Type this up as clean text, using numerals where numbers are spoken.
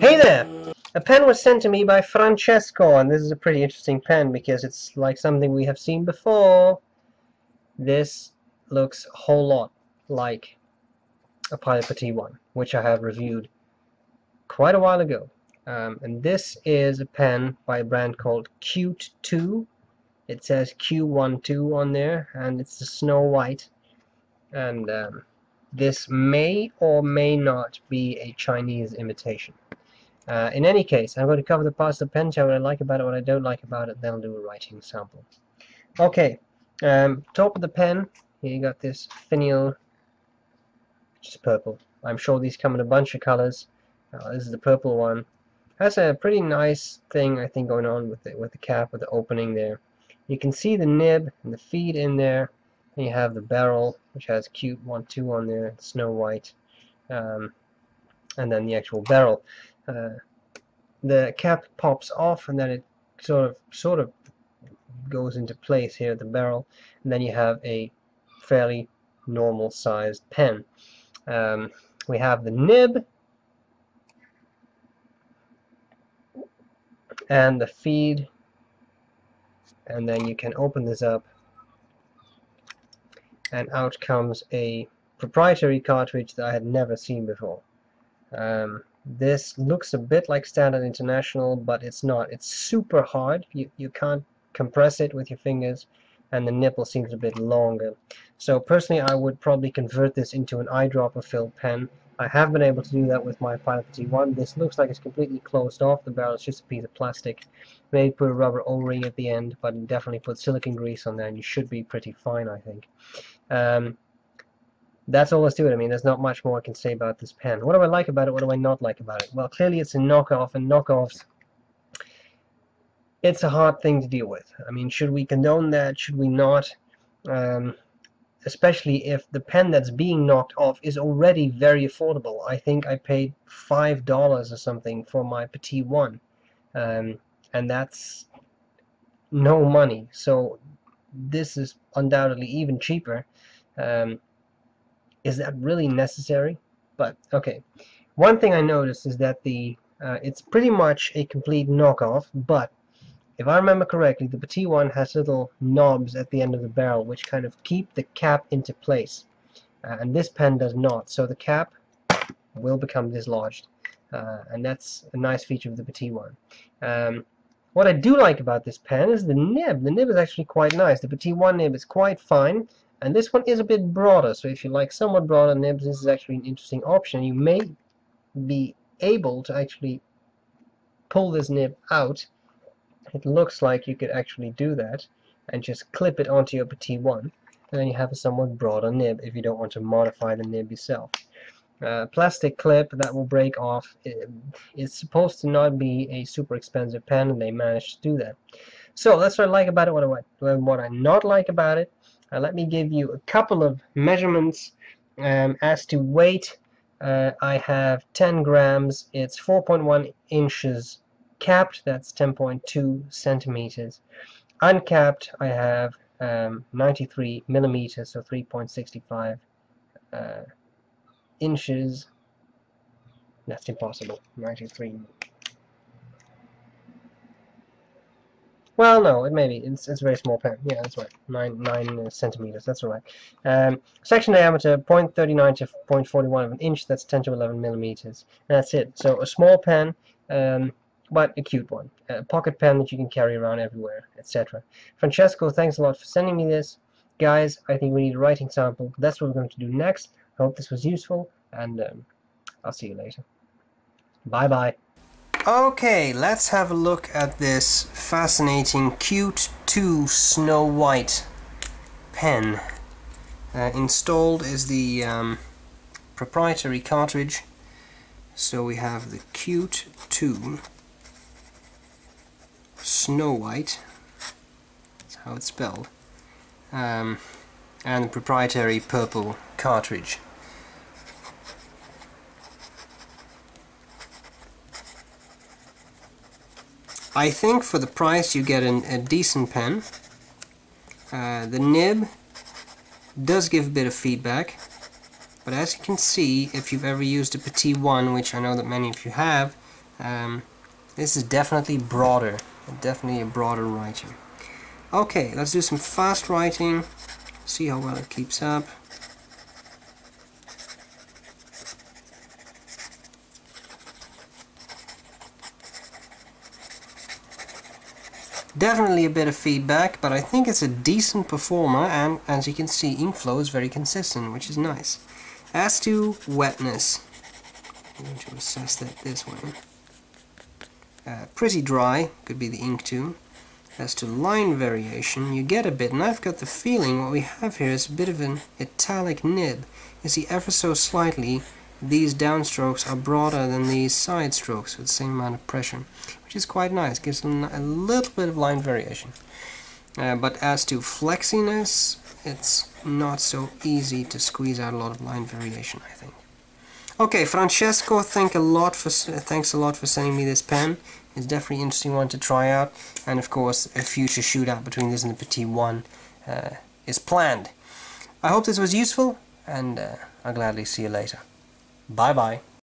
Hey there! A pen was sent to me by Francesco, and this is a pretty interesting pen because it's like something we have seen before. This looks a whole lot like a Pilot Petit one, which I have reviewed quite a while ago. And this is a pen by a brand called Cute 2. It says Q12 on there, and it's the Snowhite. And this may or may not be a Chinese imitation. In any case, I'm going to cover the parts of the pen, tell what I like about it, what I don't like about it, then I'll do a writing sample. Okay, top of the pen, here you got this finial, which is purple. I'm sure these come in a bunch of colors. This is the purple one. Has a pretty nice thing, I think, going on with the cap, with the opening there. You can see the nib and the feed in there. And you have the barrel, which has Cute 12 on there, Snowhite, and then the actual barrel. The cap pops off, and then it sort of goes into place here at the barrel, and then you have a fairly normal sized pen. We have the nib and the feed, and then you can open this up, and out comes a proprietary cartridge that I had never seen before. This looks a bit like Standard International, but it's not. It's super hard. You can't compress it with your fingers, and the nipple seems a bit longer. So personally, I would probably convert this into an eyedropper filled pen. I have been able to do that with my Pilot Petit one. This looks like it's completely closed off. The barrel is just a piece of plastic. Maybe put a rubber O-ring at the end, but definitely put silicone grease on there, and you should be pretty fine, I think. That's all there's to it. I mean, there's not much more I can say about this pen. What do I like about it? What do I not like about it? Well, clearly it's a knockoff, and knockoffs, it's a hard thing to deal with. I mean, should we condone that? Should we not? Especially if the pen that's being knocked off is already very affordable. I think I paid $5 or something for my Petit one, and that's no money. So this is undoubtedly even cheaper. Is that really necessary? But okay, one thing I noticed is that it's pretty much a complete knockoff, but if I remember correctly, the Petit one has little knobs at the end of the barrel which kind of keep the cap into place, and this pen does not, so the cap will become dislodged, and that's a nice feature of the Petit one. What I do like about this pen is the nib. The nib is actually quite nice. The Petit one nib is quite fine, and this one is a bit broader, so if you like somewhat broader nibs, this is actually an interesting option. You may be able to actually pull this nib out. It looks like you could actually do that and just clip it onto your Petit one, and then you have a somewhat broader nib if you don't want to modify the nib yourself. Plastic clip that will break off. It's supposed to not be a super expensive pen, and they managed to do that. So that's what I like about it. What I not like about it. Let me give you a couple of measurements. As to weight, I have 10 grams. It's 4.1 inches capped. That's 10.2 centimeters. Uncapped, I have 93 millimeters, so 3.65 inches. That's impossible. 93. Well, no, it may be. It's a very small pen. Yeah, that's right. 9 centimeters. That's all right. Section diameter 0.39 to 0.41 of an inch. That's 10 to 11 millimeters. That's it. So a small pen, but a cute one. A pocket pen that you can carry around everywhere, etc. Francesco, thanks a lot for sending me this. Guys, I think we need a writing sample. That's what we're going to do next. I hope this was useful, and I'll see you later. Bye-bye. Okay, let's have a look at this fascinating Cute 2 Snowhite pen. Installed is the proprietary cartridge. So we have the Cute 2 Snowhite, that's how it's spelled, and the proprietary purple cartridge. I think for the price you get a decent pen. The nib does give a bit of feedback, but as you can see, if you've ever used a Petit one, which I know that many of you have, This is definitely broader, definitely a broader writing. Okay, let's do some fast writing, see how well it keeps up. Definitely a bit of feedback, but I think it's a decent performer, and as you can see, ink flow is very consistent, which is nice. As to wetness, I'm going to assess that this way. Pretty dry, could be the ink too. As to line variation, you get a bit, and I've got the feeling what we have here is a bit of an italic nib. You see, ever so slightly, these downstrokes are broader than these side strokes with the same amount of pressure, which is quite nice, gives them a little bit of line variation. But as to flexiness, it's not so easy to squeeze out a lot of line variation, I think. Okay, Francesco, thanks a lot for sending me this pen. It's definitely an interesting one to try out, and of course a future shootout between this and the Petit 1 is planned. I hope this was useful, and I'll gladly see you later. Bye bye.